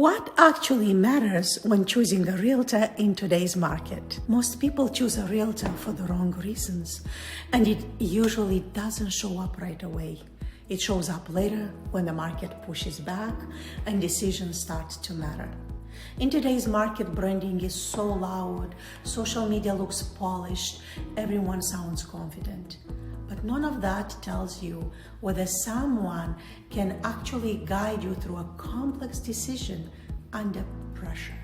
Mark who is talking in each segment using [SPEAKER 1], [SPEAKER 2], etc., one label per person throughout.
[SPEAKER 1] What actually matters when choosing a realtor in today's market? Most people choose a realtor for the wrong reasons, and it usually doesn't show up right away. It shows up later when the market pushes back and decisions start to matter. In today's market, branding is so loud, social media looks polished, everyone sounds confident. But none of that tells you whether someone can actually guide you through a complex decision under pressure.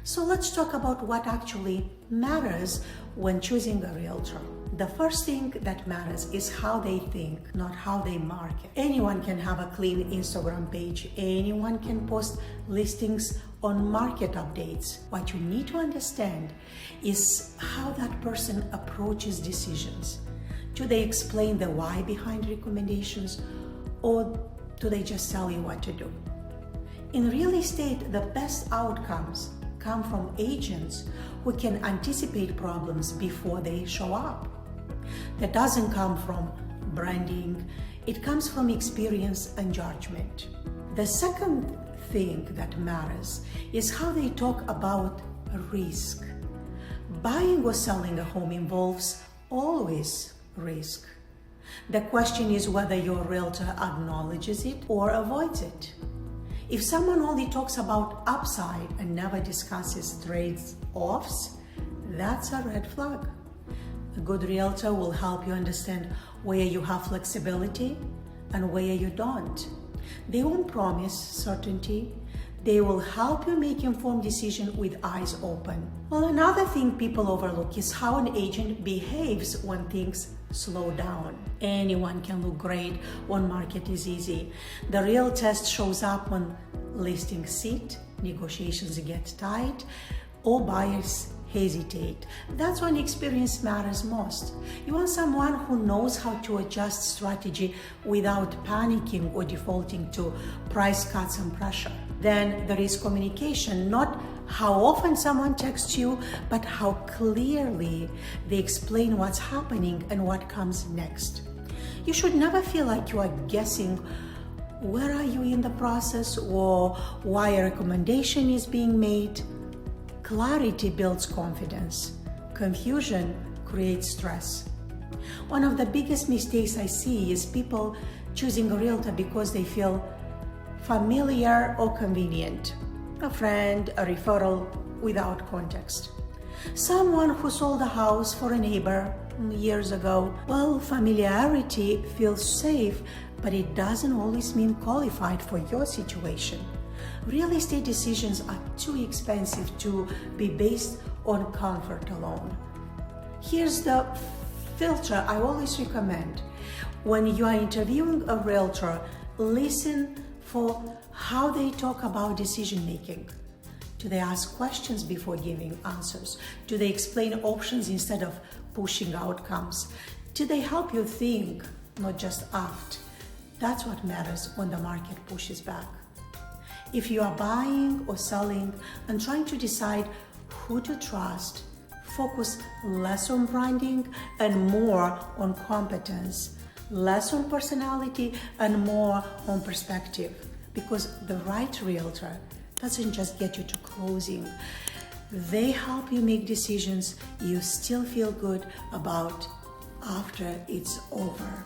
[SPEAKER 1] So let's talk about what actually matters when choosing a realtor. The first thing that matters is how they think, not how they market. Anyone can have a clean Instagram page. Anyone can post listings on market updates. What you need to understand is how that person approaches decisions. Do they explain the why behind recommendations, or do they just tell you what to do? In real estate, the best outcomes come from agents who can anticipate problems before they show up. That doesn't come from branding, it comes from experience and judgment. The second thing that matters is how they talk about risk. Buying or selling a home involves always risk. The question is whether your realtor acknowledges it or avoids it. If someone only talks about upside and never discusses trade-offs, that's a red flag. A good realtor will help you understand where you have flexibility and where you don't. They won't promise certainty. They will help you make informed decisions with eyes open. Well, another thing people overlook is how an agent behaves when things slow down. Anyone can look great when market is easy. The real test shows up when listings sit, negotiations get tight, or buyers hesitate. That's when experience matters most. You want someone who knows how to adjust strategy without panicking or defaulting to price cuts and pressure. Then there is communication, not how often someone texts you, but how clearly they explain what's happening and what comes next. You should never feel like you are guessing where are you in the process or why a recommendation is being made. Clarity builds confidence. Confusion creates stress. One of the biggest mistakes I see is people choosing a realtor because they feel familiar or convenient. A friend, a referral without context. Someone who sold a house for a neighbor years ago. Well, familiarity feels safe, but it doesn't always mean qualified for your situation. Real estate decisions are too expensive to be based on comfort alone. Here's the filter I always recommend. When you are interviewing a realtor, listen for how they talk about decision making. Do they ask questions before giving answers? Do they explain options instead of pushing outcomes? Do they help you think, not just act? That's what matters when the market pushes back. If you are buying or selling and trying to decide who to trust, focus less on branding and more on competence, less on personality and more on perspective. Because the right realtor doesn't just get you to closing. They help you make decisions you still feel good about after it's over.